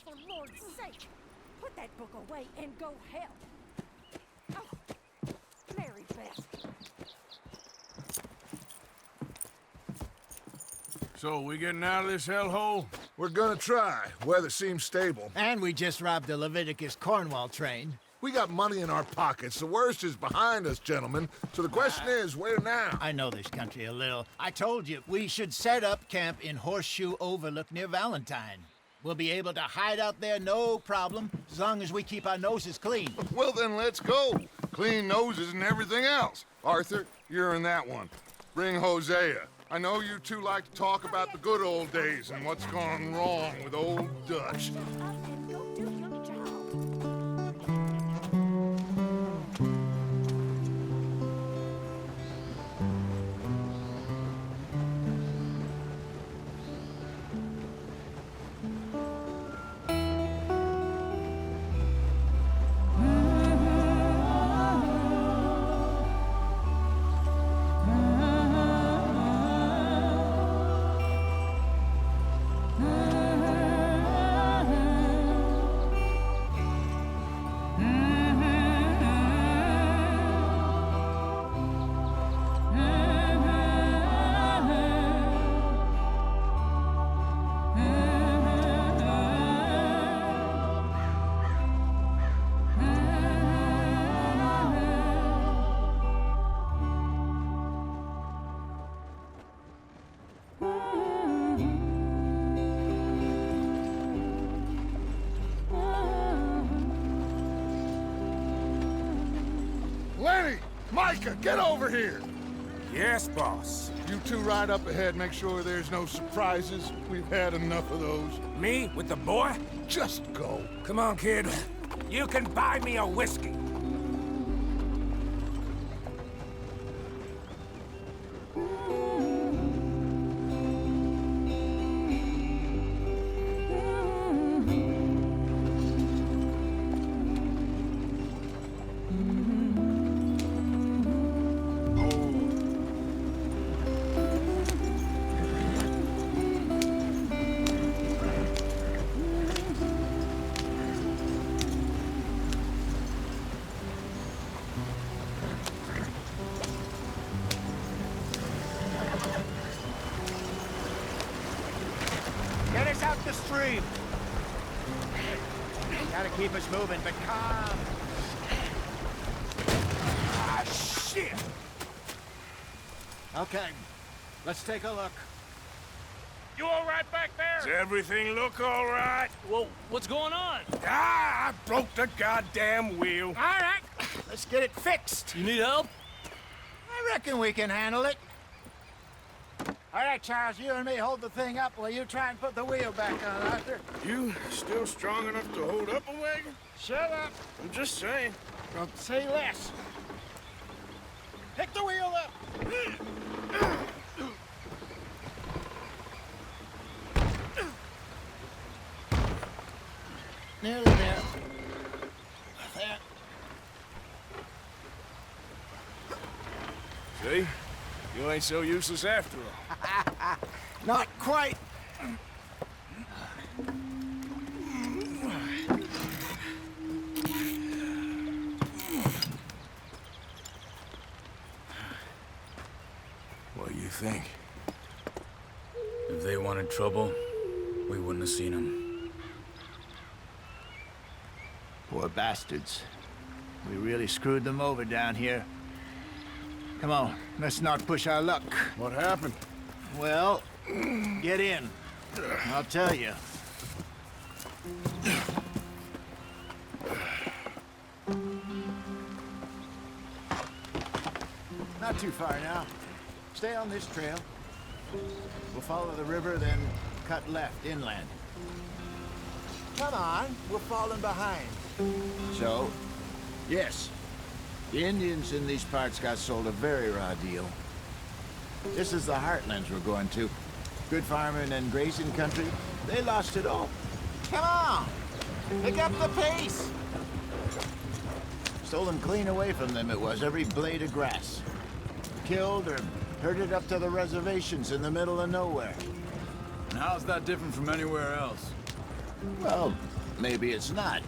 For Lord's sake, put that book away and go help. Oh, Mary Beth. So, we getting out of this hellhole? We're gonna try. Weather seems stable. And we just robbed the Leviticus Cornwall train. We got money in our pockets. The worst is behind us, gentlemen. So the question is, where now? I know this country a little. I told you, we should set up camp in Horseshoe Overlook near Valentine. We'll be able to hide out there, no problem, as long as we keep our noses clean. Well, then let's go. Clean noses and everything else. Arthur, you're in that one. Bring Hosea. I know you two like to talk about the good old days and what's gone wrong with old Dutch. Shut up and go do your job. Lenny! Micah, get over here! Yes, boss. You two ride up ahead, make sure there's no surprises. We've had enough of those. Me with the boy? Just go. Come on, kid. You can buy me a whiskey. Get us out the stream. Gotta keep us moving, but calm. Ah, shit! Okay, let's take a look. You all right back there? Does everything look all right? Well, what's going on? Ah, I broke the goddamn wheel. All right, let's get it fixed. You need help? I reckon we can handle it. All right, Charles, you and me hold the thing up while you try and put the wheel back on, Arthur. You still strong enough to hold up a wagon? Shut up. I'm just saying. Don't say less. Pick the wheel up. Nearly there. There. See? You ain't so useless after all. Not quite. What do you think? If they wanted trouble, we wouldn't have seen them. Poor bastards. We really screwed them over down here. Come on, let's not push our luck. What happened? Well, get in. I'll tell you. Not too far now. Stay on this trail. We'll follow the river, then cut left inland. Come on, we're falling behind. So, yes, the Indians in these parts got sold a very raw deal. This is the heartlands we're going to. Good farming and grazing country. They lost it all. Come on! Pick up the pace! Stolen clean away from them it was, every blade of grass. Killed or herded up to the reservations in the middle of nowhere. And how's that different from anywhere else? Well, maybe it's not.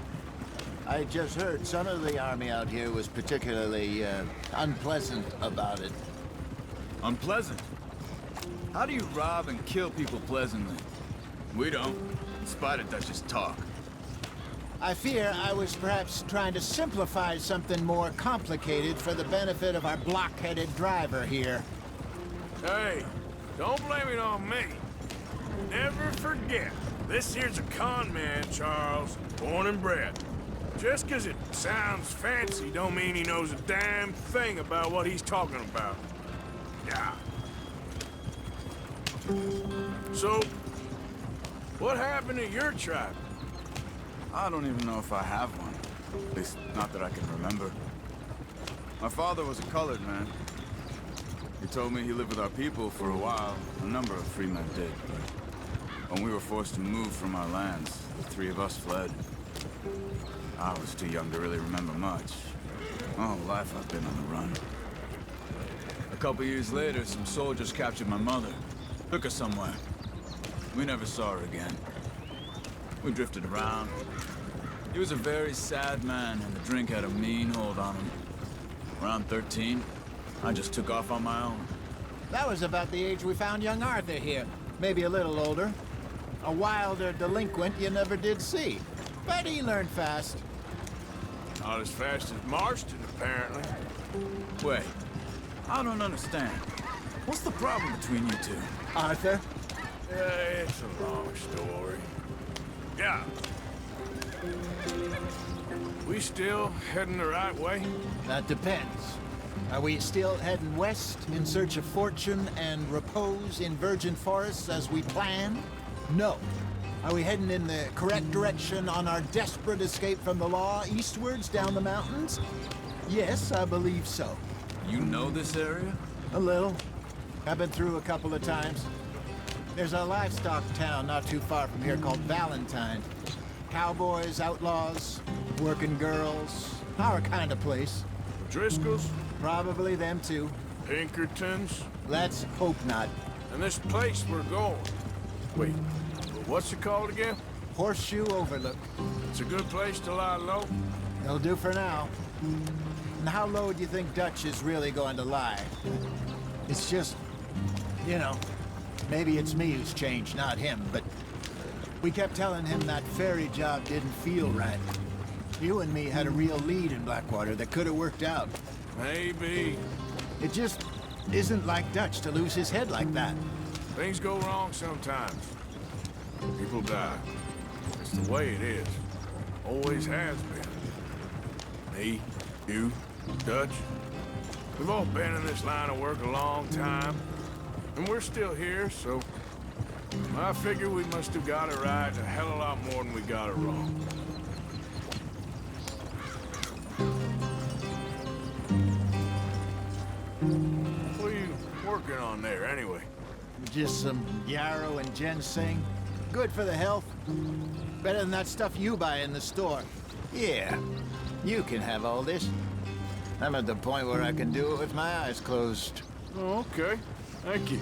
I just heard some of the army out here was particularly unpleasant about it. Unpleasant? How do you rob and kill people pleasantly? We don't, in spite of Dutch's talk. I fear I was perhaps trying to simplify something more complicated for the benefit of our blockheaded driver here. Hey, don't blame it on me. Never forget, this here's a con man, Charles, born and bred. Just 'cause it sounds fancy don't mean he knows a damn thing about what he's talking about. Yeah. So, what happened to your tribe? I don't even know if I have one. At least, not that I can remember. My father was a colored man. He told me he lived with our people for a while. A number of free men did, but when we were forced to move from our lands, the three of us fled. I was too young to really remember much. My whole life I've been on the run. A couple years later, some soldiers captured my mother. Took her somewhere. We never saw her again. We drifted around. He was a very sad man, and the drink had a mean hold on him. Around 13, I just took off on my own. That was about the age we found young Arthur here. Maybe a little older. A wilder delinquent you never did see. But he learned fast. Not as fast as Marston, apparently. Wait, I don't understand. What's the problem between you two? Arthur? It's a long story. Yeah. We still heading the right way? That depends. Are we still heading west in search of fortune and repose in virgin forests as we planned? No. Are we heading in the correct direction on our desperate escape from the law eastwards down the mountains? Yes, I believe so. You know this area? A little. I've been through a couple of times. There's a livestock town not too far from here called Valentine. Cowboys, outlaws, working girls, our kind of place. Driscoll's? Probably them too. Pinkertons? Let's hope not. And this place we're going. Wait, what's it called again? Horseshoe Overlook. It's a good place to lie low? It'll do for now. And how low do you think Dutch is really going to lie? It's just, you know, maybe it's me who's changed, not him, but we kept telling him that ferry job didn't feel right. You and me had a real lead in Blackwater that could have worked out. Maybe. It just isn't like Dutch to lose his head like that. Things go wrong sometimes. People die. It's the way it is. Always has been. Me, you, Dutch. We've all been in this line of work a long time. And we're still here, so I figure we must have got it right a hell of a lot more than we got it wrong. What are you working on there, anyway? Just some yarrow and ginseng. Good for the health. Better than that stuff you buy in the store. Yeah, you can have all this. I'm at the point where I can do it with my eyes closed. Oh, okay. Thank you.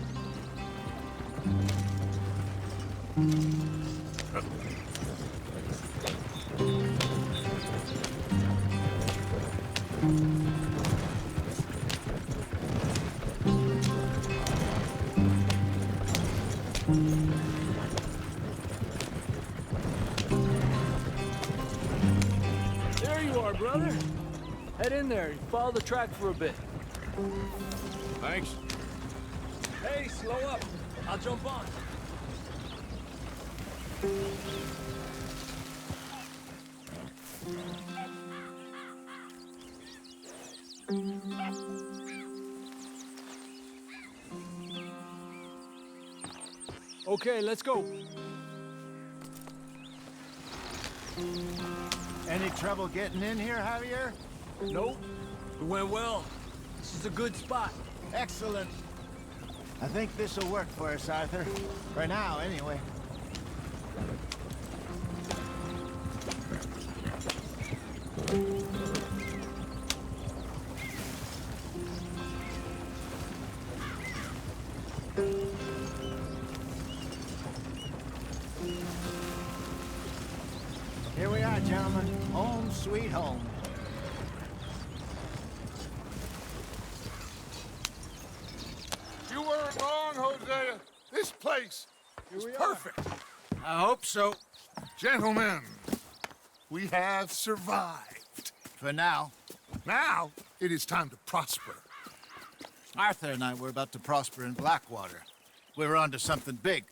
There you are, brother. Head in there and follow the track for a bit. Thanks. Hey, slow up. I'll jump on. Okay, let's go. Any trouble getting in here, Javier? Nope. It went well. This is a good spot. Excellent. I think this'll work for us, Arthur. For now, anyway. Here we are, gentlemen. Home sweet home. You weren't wrong, Hosea. This place is perfect. I hope so. Gentlemen, we have survived. For now. Now, it is time to prosper. Arthur and I were about to prosper in Blackwater. We were onto something big.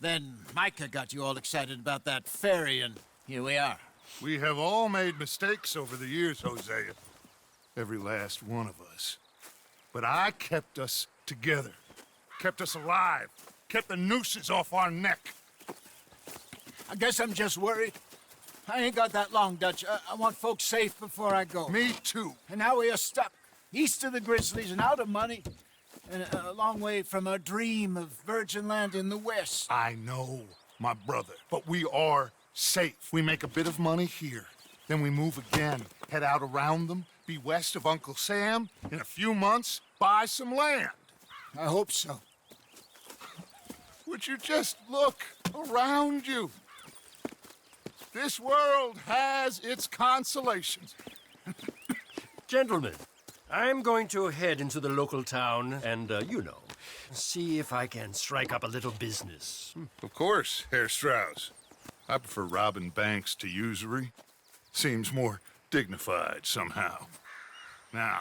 Then Micah got you all excited about that ferry, and here we are. We have all made mistakes over the years, Hosea. Every last one of us. But I kept us together. Kept us alive. Kept the nooses off our neck. I guess I'm just worried. I ain't got that long, Dutch. I want folks safe before I go. Me too. And now we are stuck, east of the Grizzlies and out of money, and a long way from our dream of virgin land in the west. I know, my brother, but we are safe. We make a bit of money here, then we move again, head out around them, be west of Uncle Sam, in a few months, buy some land. I hope so. Would you just look around you? This world has its consolations. Gentlemen, I'm going to head into the local town and, see if I can strike up a little business. Of course, Herr Strauss. I prefer robbing banks to usury. Seems more dignified somehow. Now,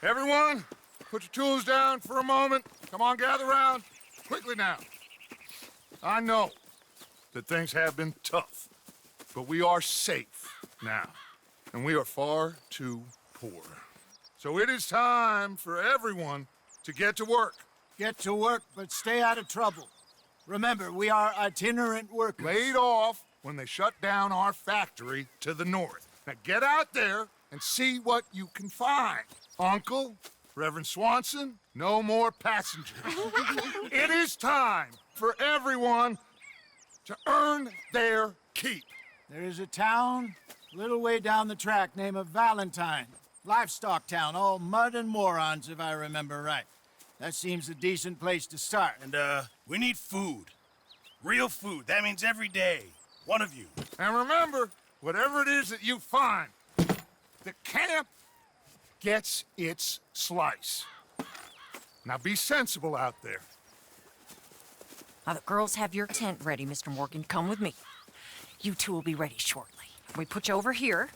everyone, put your tools down for a moment. Come on, gather round. Quickly now. I know that things have been tough, but we are safe now, and we are far too poor. So it is time for everyone to get to work. Get to work, but stay out of trouble. Remember, we are itinerant workers. Laid off when they shut down our factory to the north. Now get out there and see what you can find. Uncle, Reverend Swanson, no more passengers. It is time for everyone to earn their keep. There is a town a little way down the track named Valentine. Livestock town, all mud and morons, if I remember right. That seems a decent place to start. And, we need food. Real food. That means every day. One of you. And remember, whatever it is that you find, the camp gets its slice. Now be sensible out there. Now, the girls have your tent ready, Mr. Morgan. Come with me. You two will be ready shortly. We put you over here.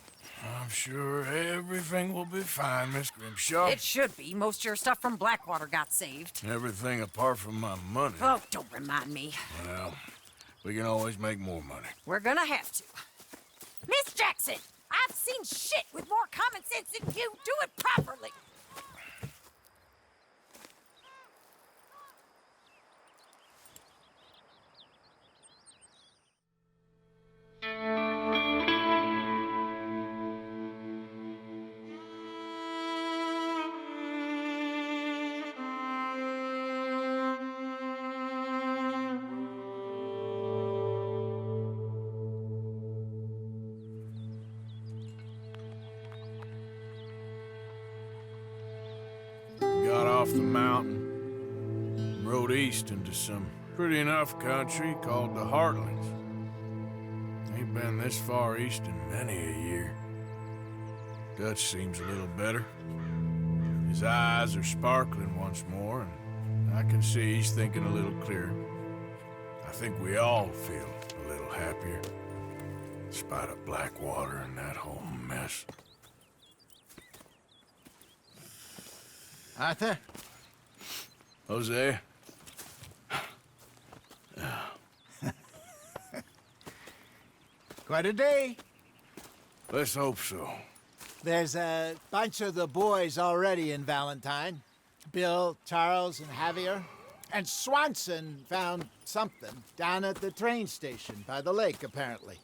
I'm sure everything will be fine, Miss Grimshaw. It should be. Most of your stuff from Blackwater got saved. Everything apart from my money. Oh, don't remind me. Well, we can always make more money. We're gonna have to. Miss Jackson, I've seen shit with more common sense than you. Do it properly. Got off the mountain, and rode east into some pretty enough country called the Heartlands. Ain't been this far east in many a year. Dutch seems a little better. His eyes are sparkling once more, and I can see he's thinking a little clearer. I think we all feel a little happier, in spite of Blackwater and that whole mess. Arthur? Jose? Quite a day. Let's hope so. There's a bunch of the boys already in Valentine. Bill, Charles, and Javier. And Swanson found something down at the train station by the lake, apparently.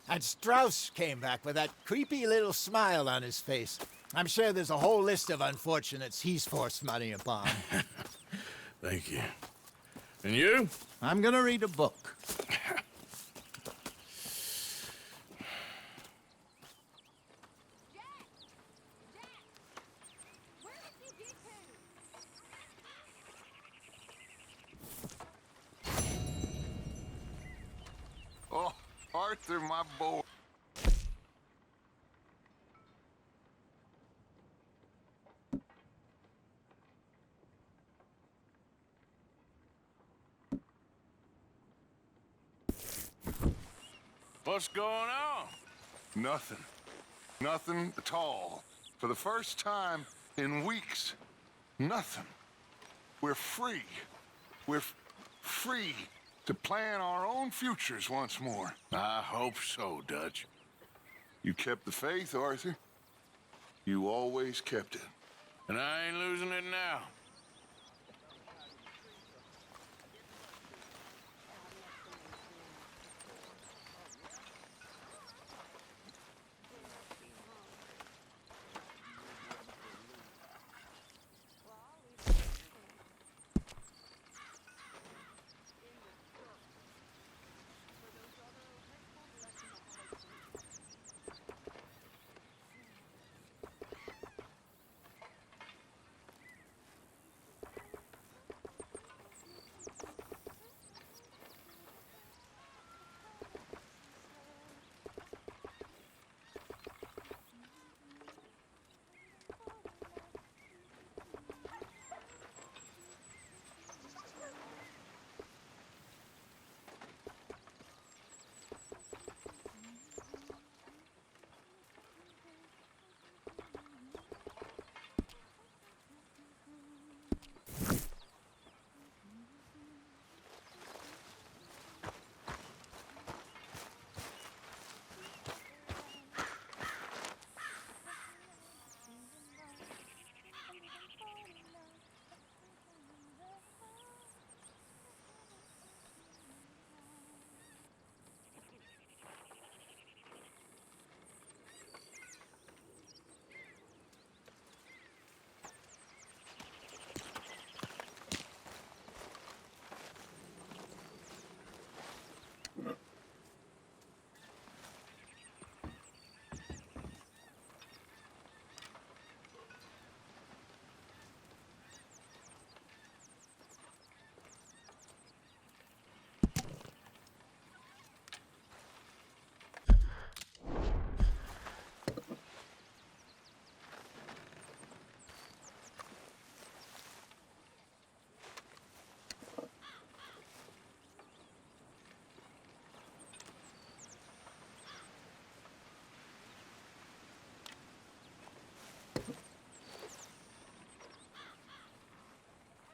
And Strauss came back with that creepy little smile on his face. I'm sure there's a whole list of unfortunates he's forced money upon. Thank you. And you? I'm gonna read a book. Oh, Arthur, my boy. What's going on? Nothing. Nothing at all. For the first time in weeks, nothing. We're free. We're free to plan our own futures once more. I hope so, Dutch. You kept the faith, Arthur. You always kept it. And I ain't losing it now.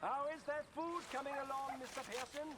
How is that food coming along, Mr. Pearson?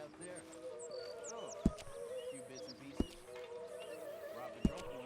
Out there? Oh, a few bits and pieces. Robbed a drunken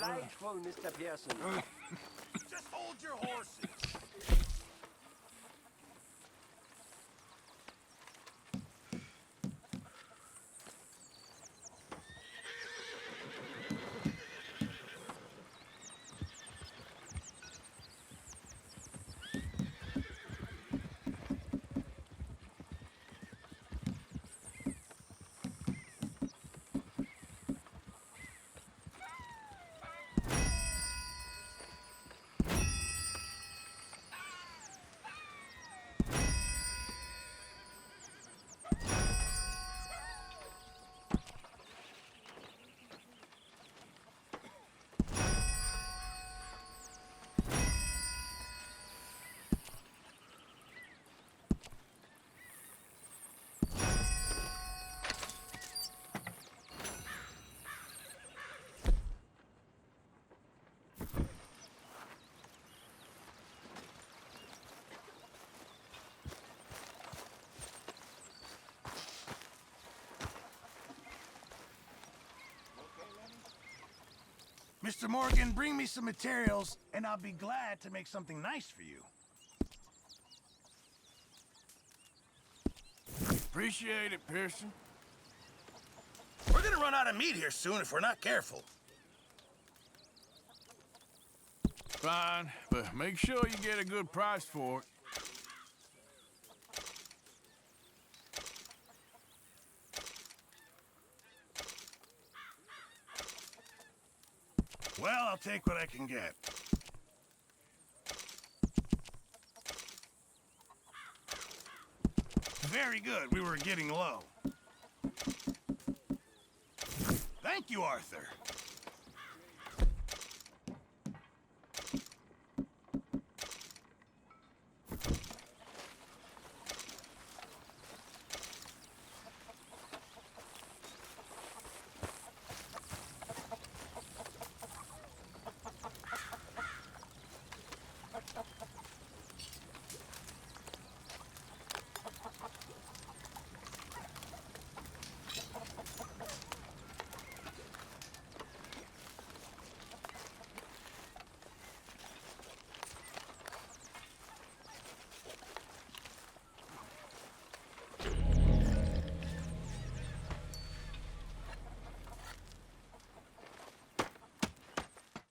Delightful, Mr. Pearson. Just hold your horses. Mr. Morgan, bring me some materials, and I'll be glad to make something nice for you. Appreciate it, Pearson. We're gonna run out of meat here soon if we're not careful. Fine, but make sure you get a good price for it. Well, I'll take what I can get. Very good. We were getting low. Thank you, Arthur.